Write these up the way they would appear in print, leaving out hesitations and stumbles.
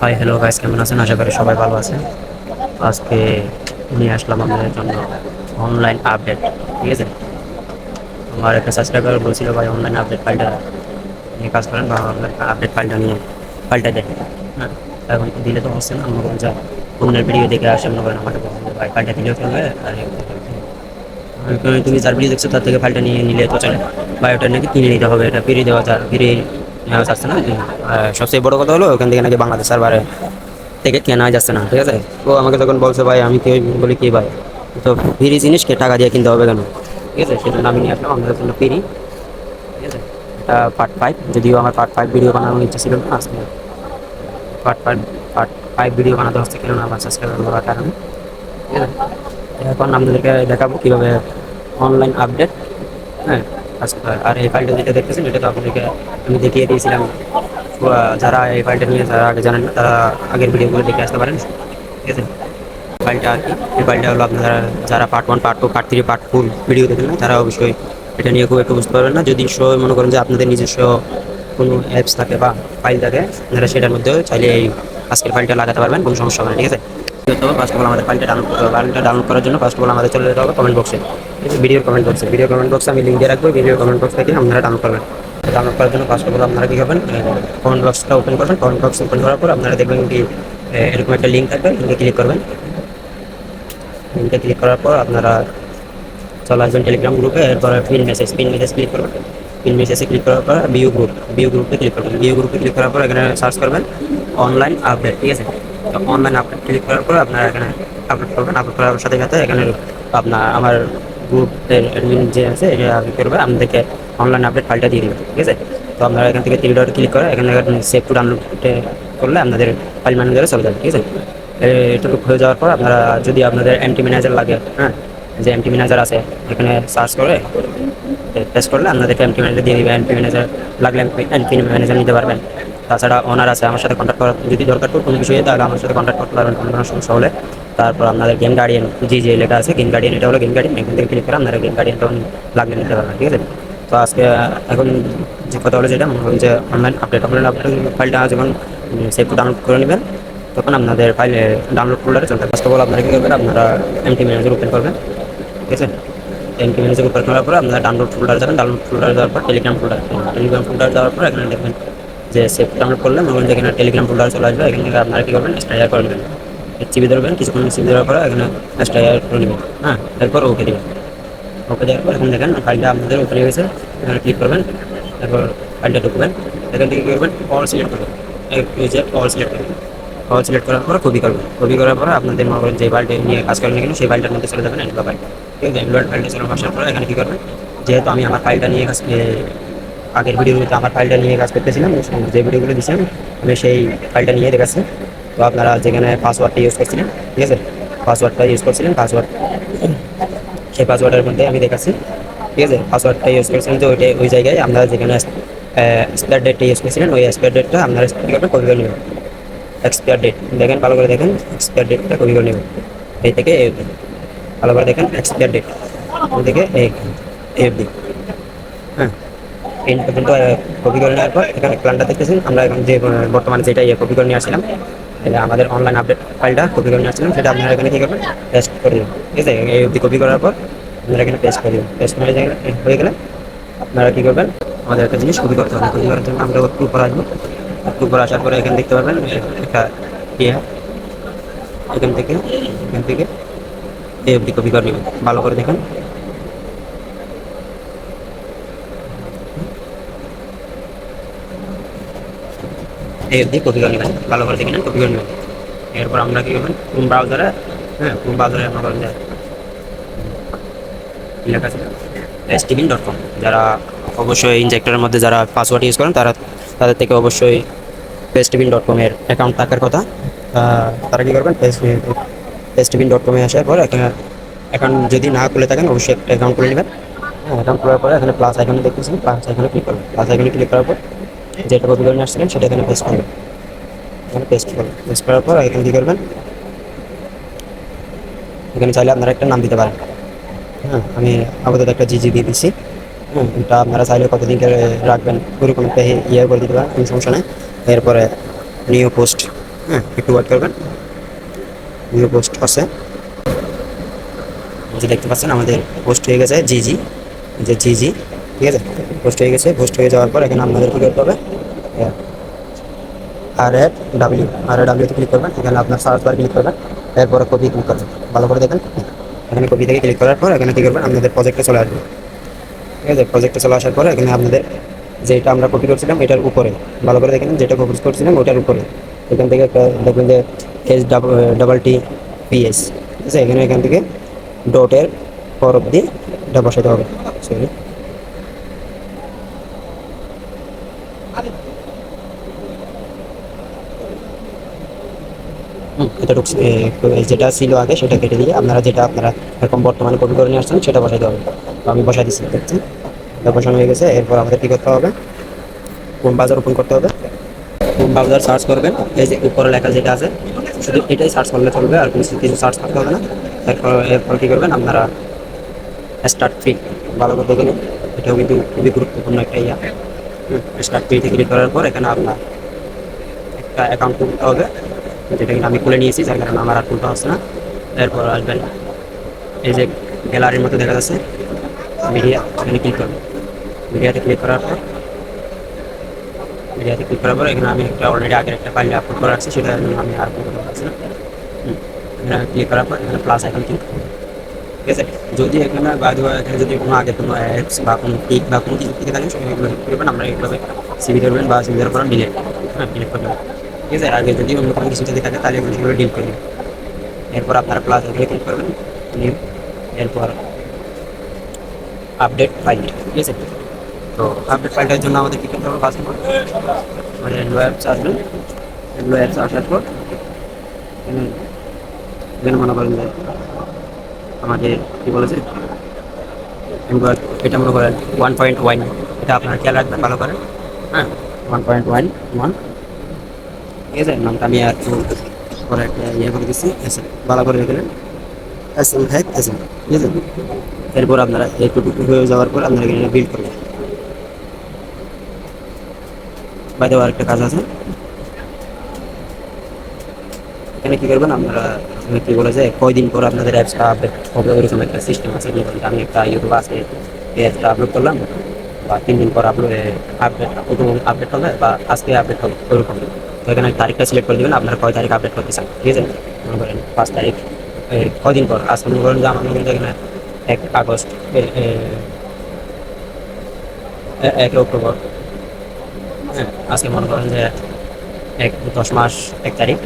Hi hello guys, কেমন আছেন? আশা করি সবাই ভালো আছেন। আজকে নিয়ে আসলাম আপনাদের জন্য অনলাইন আপডেট। ঠিক আছে, আমার একটা সাবস্ক্রাইবার বলছিল ভাই অনলাইন আপডেট ফাইলটা নিয়ে কাজ করেন বা অনলাইন আপডেট ফাইলটা নিয়ে পাল্টা দেন। হ্যাঁ, এখন দিলে তো হচ্ছে না, মনে করেন যা অন্যের ভিডিও দেখে আসে, মনে করেন আমাকে বলছে যে ভাই ফাইলটা দিলেও চলবে আর তুমি যার ভিডিও দেখছো তার থেকে ফাইলটা নিয়ে নিলে তো চলে, বা ওটা নাকি কিনে নিতে হবে, এটা ফিরিয়ে দেওয়া যার ফিরিয়ে নেওয়া যাচ্ছে না। সবচেয়ে বড় কথা হলো ওখান থেকে নাকি বাংলাদেশ সার্ভারে থেকে কেনা যাচ্ছে না। ঠিক আছে, ও আমাকে যখন বলছে ভাই আমি কি বলি কি ভাই, তো ফ্রি জিনিসকে টাকা দিয়ে কিনতে হবে কেন? ঠিক আছে, সেজন্য আমি নিয়ে আসলাম আমাদের জন্য ফ্রি। ঠিক আছে, এটা পার্ট 5, যদিও আমার পার্ট 5 ভিডিও বানানোর ইচ্ছা ছিল না, আজকে পার্ট 5 ভিডিও বানাতে হচ্ছে, কেন আমার সাবস্ক্রাইবার হওয়ার কারণে। ঠিক আছে, এখন আপনাদেরকে দেখাবো কীভাবে অনলাইন আপডেট। হ্যাঁ, আচ্ছা, আর এই ফাইলটা যেটা দেখতেছেন এটা তো আপনাদেরকে আমি দেখিয়ে দিয়েছিলাম। যারা এই ফাইলটা নিয়ে যারা আগে জানেন না তারা আগের ভিডিওগুলো দেখে আসতে পারেন। ঠিক আছে, ফাইলটা আর কি, এই ফাইলটা হলো আপনারা যারা part 1 part 2 part 3 part 4 video দেখেন না তারা অবশ্যই এটা নিয়ে খুব একটু বুঝতে পারবেন না। যদি মনে করেন যে আপনাদের নিজস্ব কোনো অ্যাপস থাকে বা ফাইল থাকে, আপনারা সেটার মধ্যেও চাইলে এই আজকের ফাইলটা লাগাতে পারবেন, কোনো সমস্যা হবে না। ঠিক আছে, তো ফার্স্ট অফ অল আমাদের ফাইলটা ডাউনলোড করার জন্য ফার্স্ট অফ অল আমাদের চলে যেতে হবে কমেন্ট বক্সে। ভিডিও কমেন্ট বক্সে আমি লিঙ্ক দিয়ে রাখবো, ভিডিও কমেন্ট বক্স থেকে আপনারা ডাউনলোড করবেন। ডাউনলোড করার জন্য ফার্স্ট অফ অল আপনারা কী করবেন, কমেন্ট বক্সটা ওপেন করবেন। কমেন্ট বক্স ওপেন করার পর আপনারা দেখবেন কি এরকম একটা লিঙ্ক থাকবে, লিঙ্কে ক্লিক করবেন। লিঙ্কে ক্লিক করার পর আপনারা চলে আসবেন টেলিগ্রাম গ্রুপে। এরপর পিন মেসেজ ক্লিক করবেন। পিন মেসেজে ক্লিক করার পর বিউ গ্রুপে ক্লিক করবেন। বিউ গ্রুপে ক্লিক করার পর এখানে সার্চ করবেন অনলাইন আপডেট। ঠিক আছে, তো অনলাইন আপডেট ক্লিক করার পর আপনারা এখানে আপলোড করবেন। আপলোড করার সাথে সাথে এখানে আপনার আমার গ্রুপের অ্যাডমিন যে আছে এটা কী করবে, আপনাদেরকে অনলাইন আপডেট ফাইলটা দিয়ে দেবে। ঠিক আছে, তো আপনারা এখান থেকে 3 ডট ক্লিক করে এখানে সেভ টু ডাউনলোডে করলে আপনাদের ফাইল ম্যানেজারে চলে যাবে। ঠিক আছে, এটুকু হয়ে যাওয়ার পর আপনারা যদি আপনাদের এমটি ম্যানেজার লাগে, হ্যাঁ, যে এমটি ম্যানেজার আছে এখানে সার্চ করে টেস্ট করলে আপনাদেরকে এমটি ম্যানেজার দিয়ে দিবে। এমটি ম্যানেজার লাগলে এমটি ম্যানেজার নিতে পারবেন। তাছাড়া ওনার আছে, আমার সাথে কন্ট্যাক্ট করার যদি দরকার পড়ে কোনো বিষয়ে তাহলে আমার সাথে কন্ট্যাক্ট করতে পারবেন কোনো সমস্যা হলে। তারপর আপনাদের গেম গার্ডিয়ান যে লেখা আছে গেম গার্ডিয়ান, এটা হলো গেম গার্ডিয়ান, এখান থেকে ক্লিক করে আপনারা গেম গার্ডিয়ানটাও লাগলে নিতে পারবেন। ঠিক আছে, তো আজকে এখন যে কথা হলো যেটা মনে করেন যে অনলাইন আপডেট ফাইলটা যখন সেভ ডাউনলোড করে নেবেন তখন আপনাদের ফাইলে ডাউনলোড ফোল্ডারে চলতে ফার্স্ট অফ অল আপনারা কী করবেন, আপনারা এমটি ম্যানেজার ওপেন করবেন। ঠিক আছে, এমটি ম্যানেজার ওপেন করার পর আপনারা ডাউনলোড ফোল্ডার যাবেন। ডাউনলোড ফোল্ডার যাওয়ার পর টেলিগ্রাম ফোল্ডার যাওয়ার পর এখানে দেখবেন যে সেভ ডাউনলোড করলে মনে করেন এখানে টেলিগ্রাম ফোল্ডার চলে আসবে। এখান থেকে আপনারা কী করবেন, স্টাইয়ার করে নেবেন। চিবি ধরবেন, কিছুক্ষণ চিবি দেওয়ার পরে এখানে স্টাইয়ার করে নেবেন। হ্যাঁ, এরপর ওকে দেবেন। ওকে দেওয়ার পর এখন দেখেন ফাইলটা আপনাদের ওপেন হয়ে গেছে। এখানে ক্লিক করবেন, তারপর ফাইলটা ঢুকবেন। এখান থেকে কী করবেন, অল সিলেক্ট করবেন। অল সিলেক্ট করবেন। অল সিলেক্ট করার পর কপি করার পরে আপনাদের মনে করেন যে ফাইলটা নিয়ে কাজ করেন কিনা সেই ফাইলটার মধ্যে চলে যাবেন অ্যান্ড্রয়েড ফাইল। ঠিক আছে, অ্যান্ড্রয়েড ফাইলটা চলে আসার পরে এখানে কী করবেন, যেহেতু আমি আমার ফাইলটা নিয়ে কাজ আগের ভিডিওতে আমার ফাইলটা নিয়ে কাজ করতেছিলাম, যে ভিডিওগুলো দিয়েছিলাম আমি সেই ফাইলটা নিয়ে দেখাচ্ছি। তো আপনারা যেখানে পাসওয়ার্ডটা ইউজ করছিলেন, ঠিক আছে, সেই পাসওয়ার্ডের মধ্যে আমি দেখাচ্ছি। ঠিক আছে, পাসওয়ার্ডটা ইউজ করেছিলেন যে ওই জায়গায় আপনারা যেখানে এক্সপায়ার ডেটটা ইউজ করেছিলেন ওই এক্সপায়ার ডেটটা আপনারা কী করবেন, কপি করে নেবেন। এক্সপায়ার ডেট দেখেন, ভালো করে দেখেন, এক্সপায়ার ডেটটা কপি করে নেবেন। এই থেকে ভালো করে দেখেন এক্সপায়ার ডেট থেকে এই অবধি। হ্যাঁ, এই পর্যন্ত কপি করে নেওয়ার পর এখানে প্ল্যানটা দেখতেছেন আমরা এখন যে বর্তমানে যেটা কপি করে নিয়ে আসছিলাম, এটা আমাদের অনলাইন আপডেট ফাইলটা কপি করে নিয়ে আসছিলাম, সেটা আপনারা এখানে কী করবেন, পেস্ট করে দেবেন। ঠিক আছে, এই অবধি কপি করার পর আপনারা এখানে পেস্ট করে দেবেন। পেস্ট হয়ে গেলে আপনারা কী করবেন, আমাদের একটা জিনিস কপি করতে হবে। কপি করার জন্য আমরা একটু উপরে আসবো। একটু উপরে আসার পরে এখানে দেখতে পারবেন একটা ইয়ে, এখান থেকে এই অবধি কপি করে নেবেন। ভালো করে দেখেন, এই অবধি কপি করে নেবেন। ভালো করে দেখে নেন, কপি করে নেবেন। এরপর আমরা কী করবেন, ক্রোম ব্রাউজারে আমরা করেন যায় লেখা আছে stbin.com। যারা অবশ্যই ইনজেক্টরের মধ্যে যারা পাসওয়ার্ড ইউজ করেন তাদের থেকে অবশ্যই stbin.com এর অ্যাকাউন্ট থাকার কথা। তারা কী করবেন, stbin.com-এ আসার পর এখানে অ্যাকাউন্ট যদি না খুলে থাকেন অবশ্যই একটা অ্যাকাউন্ট খুলে নেবেন। হ্যাঁ, অ্যাকাউন্ট খোলার পরে এখানে প্লাস আইকনে দেখতেছেন, প্লাস আইকনে ক্লিক করবেন। প্লাস আইকনে ক্লিক করার পর যেটা কপি করে নিয়ে আসছিলেন সেটা এখানে পেস্ট করবেন। এখানে পেস্ট করার পর এখানে কী করবেন, এখানে চাইলে আপনারা একটা নাম দিতে পারেন। হ্যাঁ, আমি আপাতত একটা জিজি দিয়ে দিচ্ছি। হ্যাঁ, এটা আপনারা চাইলে কতদিন করে রাখবেন ওরকম একটা ইয়ে করে দিতে পারেন, কোনো সমস্যা নেই। এরপরে নিউ পোস্ট হ্যাঁ, একটু ওয়েট করবেন। নিউ পোস্ট আছে, যে দেখতে পাচ্ছেন আমাদের পোস্ট হয়ে গেছে জিজি, যে জিজি, ঠিক আছে, পোস্ট হয়ে গেছে। পোস্ট হয়ে যাওয়ার পর এখানে আপনাদের কী করতে হবে, আর এ ডাব্লিউতে ক্লিক করবেন। এখানে আপনার সার্চ বার ক্লিক করবেন, এরপরে কপি ক্লিক করবেন। ভালো করে দেখেন, এখানে কপি থেকে ক্লিক করার পর এখানে কী করবেন, আপনাদের প্রজেক্টে চলে আসবে। ঠিক আছে, প্রজেক্টে চলে আসার পরে এখানে আপনাদের যেটা আমরা কপি করছিলাম এটার উপরে, ভালো করে দেখেন, যেটা কপি করছিলাম ওটার উপরে এখান থেকে দেখবেন যে HTTPS, ঠিক আছে, এখান থেকে ডটের পর অব্দি এটা বসাতে হবে। সরি, এতটুকু যেটা ছিল আগে সেটা কেটে দিয়ে আপনারা এখন বর্তমানে কপি করে নিয়ে আসছেন সেটা বসাইতে হবে। তো আমি বসাই দিচ্ছি, দেখছেন এটা বসানো হয়ে গেছে। এরপর আমাদের কী করতে হবে, কোন বাজার ওপেন করতে হবে। কোন ব্রাউজার সার্চ করবেন, এই যে উপরে লেখা যেটা আছে শুধু এটাই সার্চ করলে চলবে, আর কিছু সার্চ করতে হবে না। এরপর কী করবেন আপনারা, স্টার্ট ফ্রি, ভালো করে দেখে নিন, এটাও কিন্তু খুবই গুরুত্বপূর্ণ একটা স্টার্ট ফ্রিতে ক্লিক করার পর এখানে আপনার একটা অ্যাকাউন্ট খুলতে হবে, যেটা কিন্তু আমি খুলে নিয়েছি, যার কারণে আমার আর খুলতে হচ্ছে না। এরপর আসবেন, এই যে গ্যালারির মতো দেখা যাচ্ছে মিডিয়া, এখানে ক্লিক করবেন। মিডিয়াতে ক্লিক করার পর এখানে আমি একটা অলরেডি আগের একটা ফাইল আপলোড করে রাখছি, সেটা আমি আর আপলোড করতে পারছি না। এখানে ক্লিক করার পর এখানে প্লাস আইকন ক্লিক করবো, ঠিক আছে। যদি এখানে এখানে যদি কোনো আগে কোনো অ্যাপস বা কোনো টিক বা কোনো কিছু থেকে থাকেন সেখানে এগুলো করবেন, আমরা এইভাবে সিভি করবেন বা সিভি দেওয়ার পর ডিলেট, ডিলেট করবেন, ঠিক আছে। আগে যদি অন্য কোনো কিছু যদি থাকে তাহলে এগুলো সেগুলো ডিল করবেন। এরপর আপনারা প্লাস এখানে ক্লিক করবেন, নিউ, এরপর আপডেট ফাইল, ঠিক আছে। তো আপডেট ফাইলটার জন্য আমাদের কী করতে হবে, ফার্স্ট মানে অ্যান্ড্রয়েড অ্যাপস আসবেন। অ্যান্ড্রয়েড অ্যাপস আসার পর এখানে মনে করেন যে আমাদের কী বলেছে অ্যান্ড্রয়েড, এটা মনে করেন 1.1, এটা আপনারা খেয়াল রাখবেন ভালো করে। হ্যাঁ, 1.1, ঠিক আছে। নামটা আমি আর একটু পরে একটা করে দিচ্ছি, ভালো করে দেখলেন, এস এম, ঠিক আছে। এরপর আপনারা একটু হয়ে যাওয়ার পর আপনারা এখানে বিল্ড করবেন। বাইরে আরেকটা কাজ আছে, এখানে কী করবেন আপনারা, কী বলে যে কয়দিন পর আপনাদের অ্যাপসটা আপডেট হবে ওরকম একটা সিস্টেম আছে। আমি একটা ইউটিউব আছে, এই অ্যাপসটা আপলোড করলাম, বা 3 দিন পর আপডেট হবে, বা আজকে আপডেট হবে ওরকম। তো এখানে তারিখটা সিলেক্ট করে দেবেন, আপনারা কয় তারিখ আপডেট করতে চান, ঠিক আছে। মনে করেন 5 তারিখ, কয়দিন পর, আজকে মনে করেন যে আমার কিন্তু এখানে 1 আগস্ট, 1 অক্টোবর, হ্যাঁ, আজকে মনে করেন যে 10 মাস 1 তারিখ,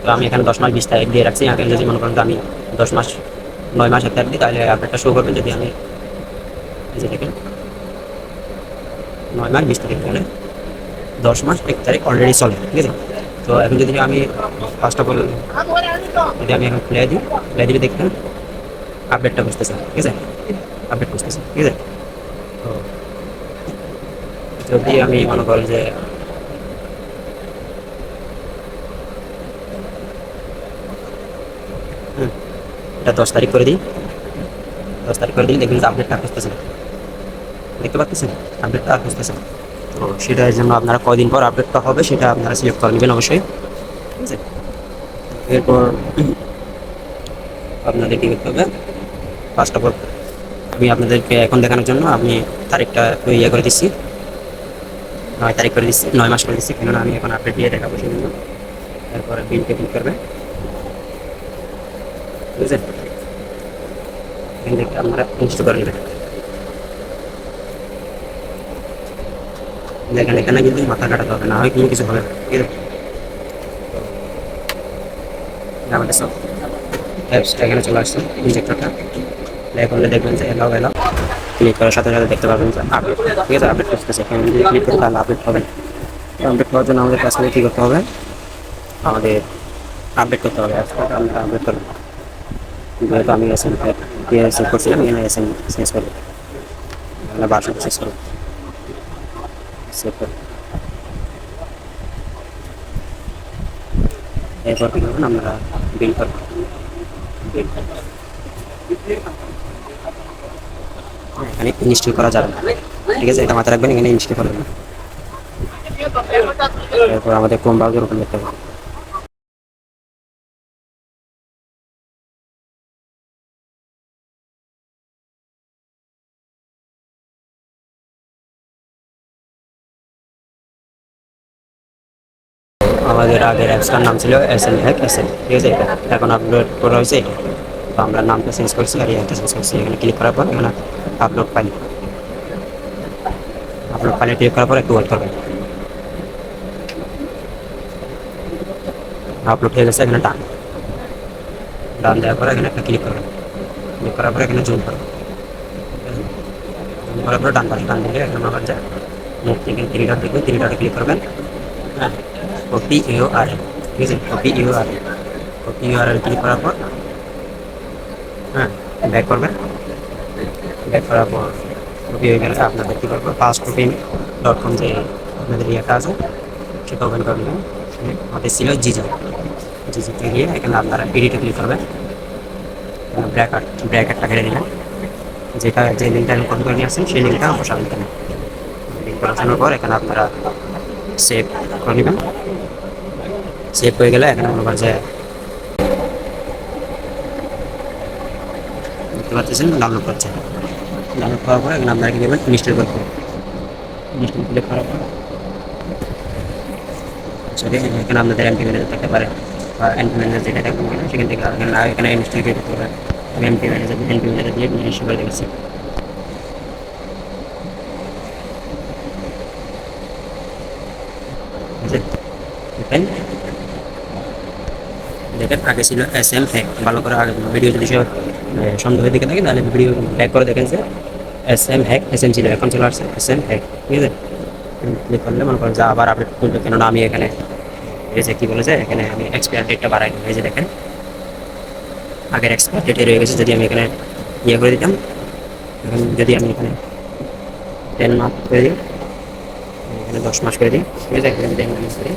তো আমি এখানে 10 মাস 20 তারিখ দিয়ে রাখছি। এখানে যদি মনে করেন আমি 10 মাস 9 মাস 1 তারিখ দিই, তাহলে আপডেটটা শো করবেন। যদি আমি এই যে দেখেন 9 মাস 20 তারিখ, তাহলে 10 মাস 1 তারিখ অলরেডি চলে, ঠিক আছে। তো এখন যদি আমি ফার্স্ট অফ অল যদি আমি এখন খুলে দিলে দেখবেন আপডেটটা বুঝতেছে, ঠিক আছে, আপডেট বুঝতেছে, ঠিক আছে। তো যদি আমি মনে করেন যে এটা 10 তারিখ করে দিই, 10 তারিখ করে দিই, দেখবেন যে আপডেটটা খুঁজতেছে, দেখতে পাচ্ছেন আপডেটটা খুঁজতেছে। তো সেটার জন্য আপনারা কয়দিন পর আপডেটটা হবে সেটা আপনারা সিলেক্ট করে নেবেন অবশ্যই, ঠিক আছে। এরপর আপনাদের কী করতে হবে, ফার্স্ট অফ অল আমি আপনাদেরকে এখন দেখানোর জন্য আমি তারিখটা করে দিচ্ছি, 9 তারিখ করে দিচ্ছি, 9 মাস করে দিচ্ছি, কেননা আমি এখন আপডেট দিয়ে দেখাবো সেই জন্য। এরপরে বিলকে ক্লিক করবেন, ঠিক আছে। এখান থেকে আপনারা ইনস্টল করে নেবেন। দেখেন এখানে কিন্তু মাথা কাটাতে হবে, না হয় কোনো কিছু হবে না, ঠিক আছে। আমাদের সব অ্যাপসটা এখানে চলে আসছে, ইনজেক্টরটা প্লে করলে দেখবেন যে এলাও ক্লিক করার সাথে সাথে দেখতে পাবেন যে আপডেট, ঠিক আছে, আপডেট করতেছে। এখানে যদি ক্লিক করি তাহলে আপডেট হবে। আপডেট করার জন্য আমাদের কাছে কী করতে হবে, আমাদের আপডেট করতে হবে, অ্যাপসটাকে আমরা আপডেট করবো। যেহেতু আমি এসএম সেভ করছিলাম, এখানে এসএম চেঞ্জ করবো, আমরা বাসন শেষ করবো, সেভ করবো। এরপর কী করবেন, আমরা বিল করবো, এখানে ইনস্টল করা যাবে না, ঠিক আছে, এটা মাথায় রাখবেন, এখানে ইনস্টল করবেন না। এরপর আমাদের ক্রোম ব্রাউজার ওপেন করতে হবে, আমাদের আগের অ্যাপসটার নাম ছিল SM হ্যাক SM, ঠিক আছে? এটা এখন আপলোড করা হয়েছে এটা। তো আমরা নামটা চেঞ্জ করছি আর ইয়ারটা চেঞ্জ করছি। এখানে ক্লিক করার পর এখানে আপলোড ফাইলে ক্লিক করার পর একটু ওয়েট করবেন। আপলোড হয়ে গেছে, এখানে ডান দেওয়ার পরে এখানে একটা ক্লিক করবেন। ক্লিক করার পরে এখানে জুম করবেন। জুম করার পরে ডান দিলে এখানে আবার যায় মুখ থেকে 3 ডট দেখবেন, 3 ডটে ক্লিক করবেন। হ্যাঁ, OPURL, ঠিক আছে? OPURL ক্লিক করার পর হ্যাঁ ব্যাক করবেন। ব্যাক করার পর কপি হয়ে গেলে আপনাদের কী করবো, passpropin.com যে আপনাদের ইয়েটা আছে সেটা ওপেন করে নেবেন। আমাদের ছিল জিজিতে গিয়ে এখানে আপনারা এডিটে ক্লিক করবেন। ব্র্যাকেটটা কেটে দিলেন। যে লিঙ্কটা আমি কপি করে নিয়ে আসছেন সেই লিঙ্কটা বসাবেন। এখানে লিঙ্কটা বসানোর পর এখানে আপনারা সেভ করে নেবেন। সেভ হয়ে গেলে এখানে মনে করেন যে দেখতে পাচ্ছেন ডাউনলোড করছে। ডাউনলোড করার পর এখানে আপনারা কি দেবেন, ইনস্টল করতে হবে। ইনস্টল ক্লিক করার পর সরি এখানে আপনাদের এমপি ম্যানেজার থাকতে পারে বা এমপি ম্যানেজার যেটা থাকবে সেখান থেকে এখানে ইনস্টল করতে হবে। আমি এমপি ম্যানেজার দিয়ে ইনস্টল করে দিচ্ছি। দেখেন আগে ছিল SM হ্যাক, ভালো করে আগে ভিডিও যদি সন্দেহের দিকে থাকে তাহলে ভিডিও ব্যাক করে দেখেন যে SM হ্যাক SM ছিল, এখন চলে আসছে SM হ্যাক, ঠিক আছে? ক্লিক করলে মনে করেন যে আবার আপডেট করবে, কেননা আমি এখানে এই যে কী বলেছে এখানে আমি এক্সপায়ার ডেটটা বাড়াই এই যে দেখেন আগের এক্সপায়ার ডেটে রয়ে গেছে। যদি আমি এখানে ইয়ে করে দিতাম, এখন যদি আমি এখানে 10 মাস করে দিই, এখানে 10 মাস করে দিই, ঠিক আছে? এখানে 10 মাস করে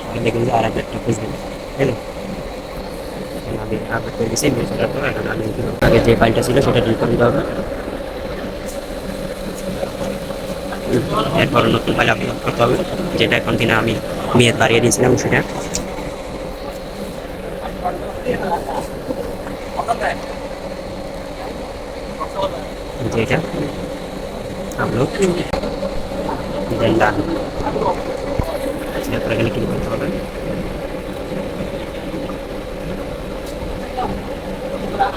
তাহলে দেখুন যে আর আপডেটটা খুঁজবেন, ঠিক আছে? আমি আপডেট করে দিচ্ছি। এখন আমি আগে যে ফাইলটা ছিল সেটা ডিলিট করে দিতে হবে। এরপর নতুন ফাইল আপলোড করতে হবে, যেটা এখন কিনা আমি মেয়াদ বাড়িয়ে দিয়েছিলাম সেটা। যেটা আপলোড দেন ডান, এরপর এখানে ক্লিক করতে হবে।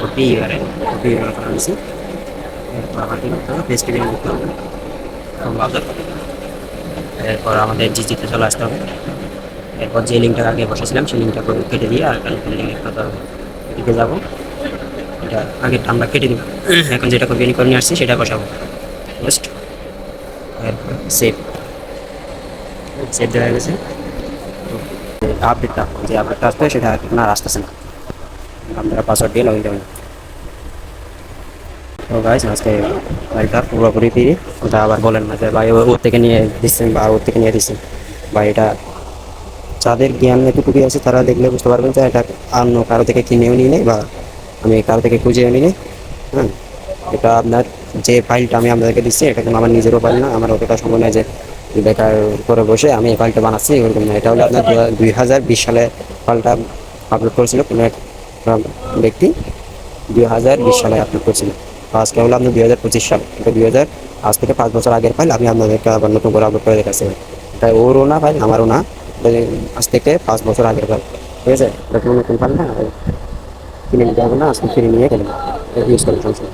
OPURL করে নিচ্ছি। এরপর আবার কি করতে হবে, পেজটি লিঙ্ক করতে হবে। এরপর আমাদের জিজিতে চলে আসতে হবে। এরপর যে লিঙ্কটা আগে বসেছিলাম সেই লিঙ্কটা কেটে দিয়ে আর একটা নতুন লিঙ্ক করতে হবে। এদিকে যাবো, এটা আগে আমরা কেটে দিব। এখন যেটা কপি করে নিয়ে আসছি সেটা বসাবো জাস্ট। এরপর সেভ দেওয়া গেছে। আপডেটটা যে আপডেটটা আসবে সেটা এখন আর আসতেছে না, আপনারা পাসওয়ার্ড দিয়ে লগ ইন করবেন। তো গাইস আজকে ফাইলটা পুরোপুরি ফ্রি, ওটা আবার বলেন না যে ভাই ওর থেকে নিয়ে দিচ্ছেন বা ওর থেকে নিয়ে দিচ্ছেন। বা এটা যাদের জ্ঞান এতটুকুই আছে তারা দেখলে বুঝতে পারবেন যে এটা অন্য কারো থেকে কিনেও নিই নেই বা আমি কারো থেকে খুঁজেও নিই নেই। হ্যাঁ, এটা আপনার যে ফাইলটা আমি আপনাদেরকে দিচ্ছি এটা কিন্তু আমার নিজেরও ফাইল না, আমার অতটা সময় নেই যে বেকার করে বসে আমি এই ফাইলটা বানাচ্ছি এরকম না। এটা হলো আপনার 2020 সালে ফাইলটা আপলোড করেছিল কোনো এক ব্যক্তি, 2020 সালে আপলোড করেছিল। আজকে হলো আপনার 2025 সাল, এটা 2000 আজ থেকে 5 বছর আগের ফাইল আমি আপনাদেরকে আবার নতুন করে আপলোড করে দেখাচ্ছি। এটা ওরও না ফাইল, আমারও না, আজ থেকে 5 বছর আগের ফাইল, ঠিক আছে? এটা কোনো নতুন ফাইল না, কিনে নিতে হবে না, আজকে কিনে নিয়ে গেলেন ইউজ করেন সমস্যা।